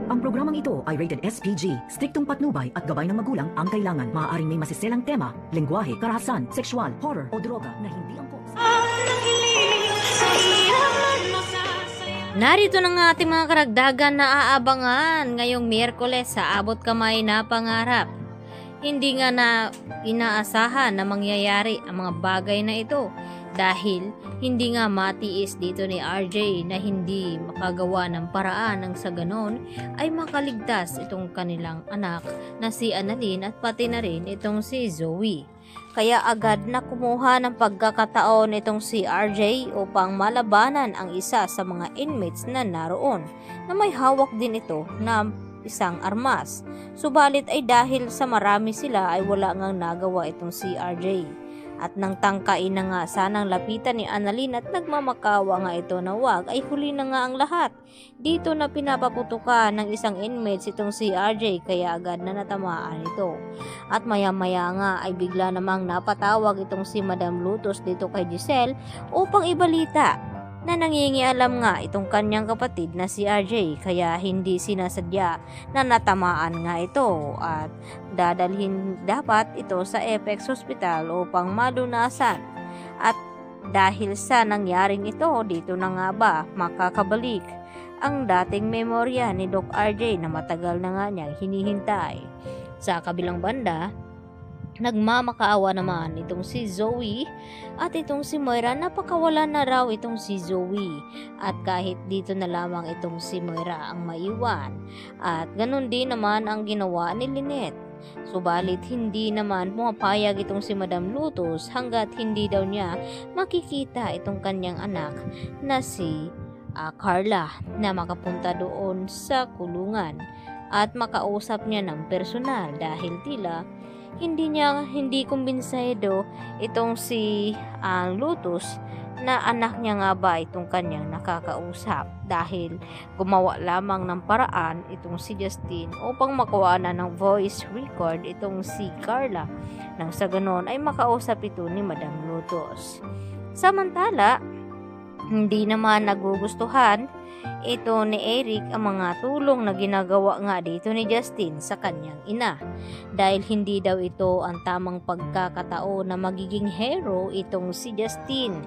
Ang programang ito ay rated SPG. Striktong patnubay at gabay ng magulang ang kailangan. Maaaring may masiselang tema, lengguwahe, karahasan, sexual, horror o droga na hindi angkop. Narito na nga ating mga karagdagan na aabangan ngayong Miyerkules sa Abot Kamay na Pangarap. Hindi nga na inaasahan na mangyayari ang mga bagay na ito dahil hindi nga matiis dito ni RJ na hindi makagawa ng paraan ng sa ganon ay makaligtas itong kanilang anak na si Annalyn at pati na rin itong si Zoe. Kaya agad na kumuha ng pagkakataon itong si RJ upang malabanan ang isa sa mga inmates na naroon na may hawak din ito na isang armas. Subalit ay dahil sa marami sila ay wala ngang nagawa itong si RJ. At nang tangkain na nga sanang lapitan ni Annalyn at nagmamakawa nga ito na wag ay huli na nga ang lahat. Dito na pinapaputukan ng isang inmate itong si RJ kaya agad na natamaan ito. At maya-maya nga ay bigla namang napatawag itong si Madam Lutos dito kay Giselle upang ibalita na nangingialam nga itong kanyang kapatid na si RJ kaya hindi sinasadya na natamaan nga ito at dadalhin dapat ito sa Apex Hospital upang malunasan. At dahil sa nangyaring ito, dito na nga ba makakabalik ang dating memorya ni Doc RJ na matagal na nga niyang hinihintay. Sa kabilang banda, nagmamakaawa naman itong si Zoe at itong si Moira. Napakawala na raw itong si Zoe at kahit dito na lamang itong si Moira ang maiwan at ganun din naman ang ginawa ni Lynette. Subalit hindi naman pumapayag itong si Madam Lutos hanggat hindi daw niya makikita itong kanyang anak na si Carla na makapunta doon sa kulungan at makausap niya ng personal dahil tila hindi kumbinsido itong si Lutos na anak niya nga ba itong kanyang nakakausap dahil gumawa lamang ng paraan itong si Justin upang makuha na ng voice record itong si Carla nang sa ganon ay makausap ito ni Madam Lutos. Samantala, hindi naman nagugustuhan ito ni Eric ang mga tulong na ginagawa nga dito ni Justin sa kanyang ina dahil hindi daw ito ang tamang pagkakataon na magiging hero itong si Justin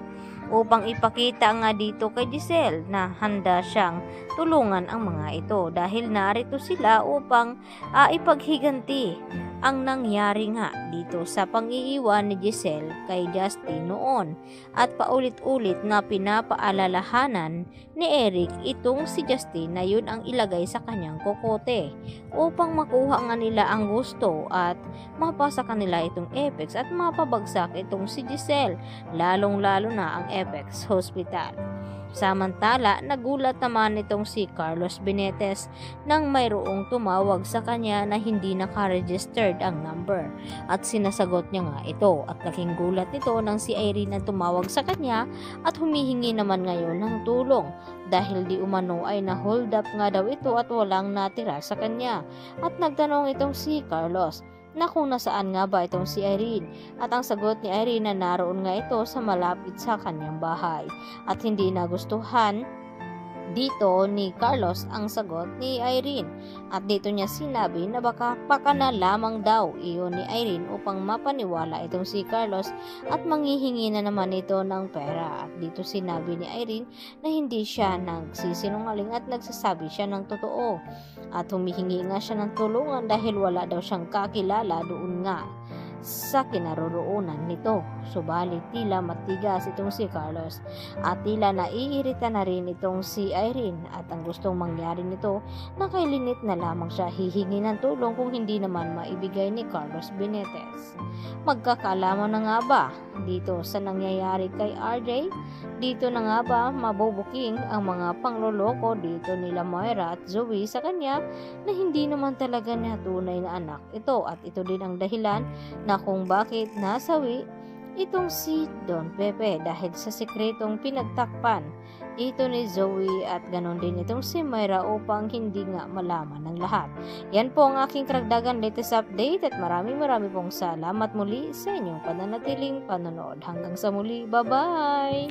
upang ipakita nga dito kay Giselle na handa siyang tulungan ang mga ito dahil narito sila upang ipaghiganti ang nangyari nga dito sa pang-iiwan ni Giselle kay Justin noon at paulit-ulit na pinapaalalahanan ni Eric itong si Justin na yun ang ilagay sa kanyang kokote upang makuha nga nila ang gusto at mapasa kanila itong Apex at mapabagsak itong si Giselle lalong-lalo na ang Apex Hospital. Samantala, nagulat naman itong si Carlos Benitez nang mayroong tumawag sa kanya na hindi naka-registered ang number at sinasagot niya nga ito at laking gulat nito nang si Irene ang tumawag sa kanya at humihingi naman ngayon ng tulong dahil di umano ay na-hold up nga daw ito at walang natira sa kanya at nagtanong itong si Carlos na kung nasaan nga ba itong si Irene at ang sagot ni Irene na naroon nga ito sa malapit sa kanyang bahay at hindi nagustuhan dito ni Carlos ang sagot ni Irene at dito niya sinabi na baka na lamang daw iyon ni Irene upang mapaniwala itong si Carlos at manghihingi na naman ito ng pera at dito sinabi ni Irene na hindi siya nagsisinungaling at nagsasabi siya ng totoo at humihingi nga siya ng tulungan dahil wala daw siyang kakilala doon nga sa kinaroroonan nito. Subalit tila matigas itong si Carlos at tila naiirita na rin itong si Irene at ang gustong mangyari nito na kay Lynette na lamang siya hihingi ng tulong kung hindi naman maibigay ni Carlos Benitez. Magkakalaman na nga ba dito sa nangyayari kay RJ? Dito na nga ba mabubuking ang mga pangloloko dito nila Moira at Zoe sa kanya na hindi naman talaga niya tunay na anak ito at ito din ang dahilan na kung bakit nasawi itong si Don Pepe dahil sa sekretong pinagtakpan dito ni Zoe at ganon din itong si Moira upang hindi nga malaman ng lahat. Yan po ang aking karagdagan latest update at maraming pong salamat muli sa inyong pananatiling panonood. Hanggang sa muli, bye-bye!